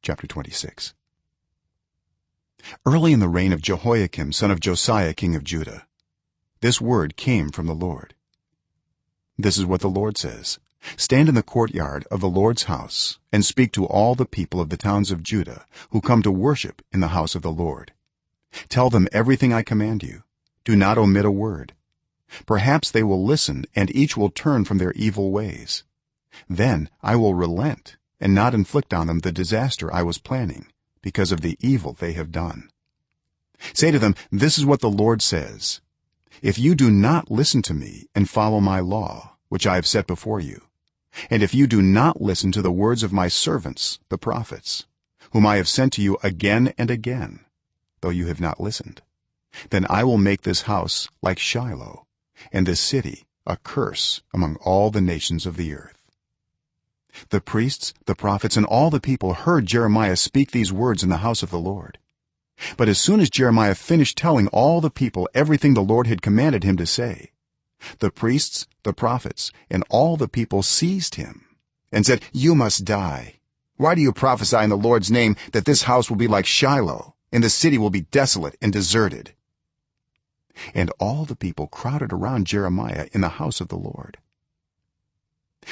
chapter 26. Early in the reign of Jehoiakim son of Josiah king of Judah, this word came from the Lord. This is what the Lord says: stand in the courtyard of the Lord's house and speak to all the people of the towns of Judah who come to worship in the house of the Lord. Tell them everything I command you. Do not omit a word. Perhaps they will listen and each will turn from their evil ways. Then I will relent and not inflict on them the disaster I was planning because of the evil they have done. Say to them, this is what the Lord says: if you do not listen to me and follow my law which I have set before you, and if you do not listen to the words of my servants the prophets whom I have sent to you again and again, though you have not listened, then I will make this house like Shiloh and this city a curse among all the nations of the earth. The priests, the prophets, and all the people heard Jeremiah speak these words in the house of the Lord. But as soon as Jeremiah finished telling all the people everything the Lord had commanded him to say, the priests, the prophets, and all the people seized him and said, you must die. Why do you prophesy in the Lord's name that this house will be like Shiloh and the city will be desolate and deserted? And all the people crowded around Jeremiah in the house of the Lord.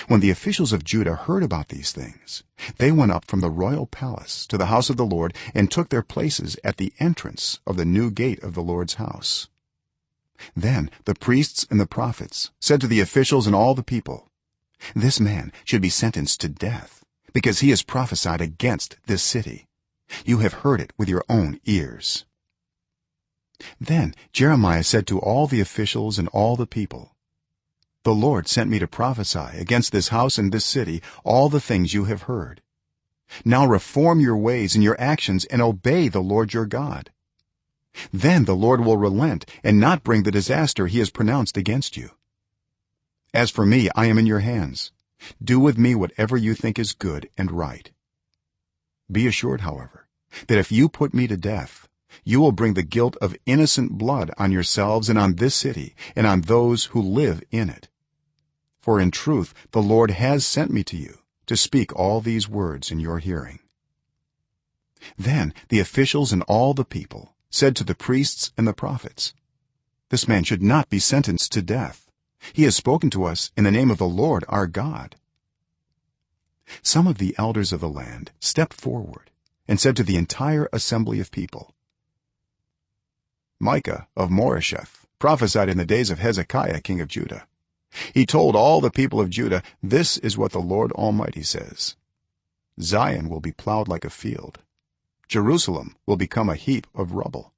When the officials of Judah heard about these things, they went up from the royal palace to the house of the Lord and took their places at the entrance of the new gate of the Lord's house. Then the priests and the prophets said to the officials and all the people, this man should be sentenced to death because he has prophesied against this city. You have heard it with your own ears. Then Jeremiah said to all the officials and all the people, the Lord sent me to prophesy against this house and this city all the things you have heard. Now reform your ways and your actions and obey the Lord your God. Then the Lord will relent and not bring the disaster he has pronounced against you. As for me, I am in your hands. Do with me whatever you think is good and right. Be assured, however, that if you put me to death, you will bring the guilt of innocent blood on yourselves and on this city and on those who live in it. For in truth the Lord has sent me to you to speak all these words in your hearing. Then the officials and all the people said to the priests and the prophets, this man should not be sentenced to death. He has spoken to us in the name of the Lord our God. Some of the elders of the land stepped forward and said to the entire assembly of people, Micah of Moresheth prophesied in the days of Hezekiah king of Judah. He told all the people of Judah, this is what the Lord Almighty says: Zion will be plowed like a field, Jerusalem will become a heap of rubble,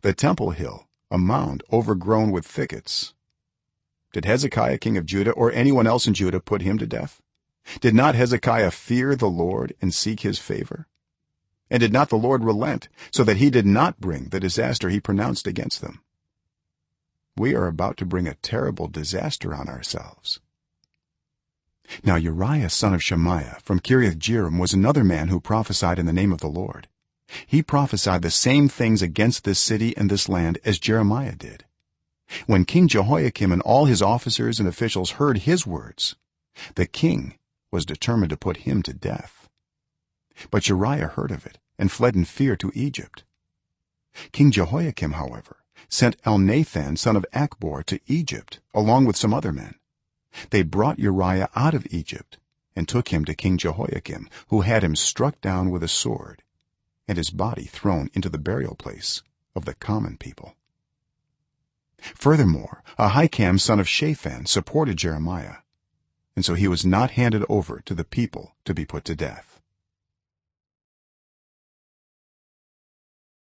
the temple hill a mound overgrown with thickets. Did Hezekiah king of Judah or anyone else in Judah put him to death? Did not Hezekiah fear the Lord and seek his favor? And did not the Lord relent so that he did not bring the disaster he pronounced against them? We are about to bring a terrible disaster on ourselves. Now Uriah son of Shemaiah from Kiriath-Jearim was another man who prophesied in the name of the Lord. He prophesied the same things against this city and this land as Jeremiah did. When King Jehoiakim and all his officers and officials heard his words, the king was determined to put him to death. But Uriah heard of it and fled in fear to Egypt. King Jehoiakim, however, sent Elnathan son of Achbor to Egypt along with some other men. They brought Uriah out of Egypt and took him to King Jehoiakim, who had him struck down with a sword and his body thrown into the burial place of the common people. Furthermore, Ahikam son of Shaphan supported Jeremiah, and so he was not handed over to the people to be put to death.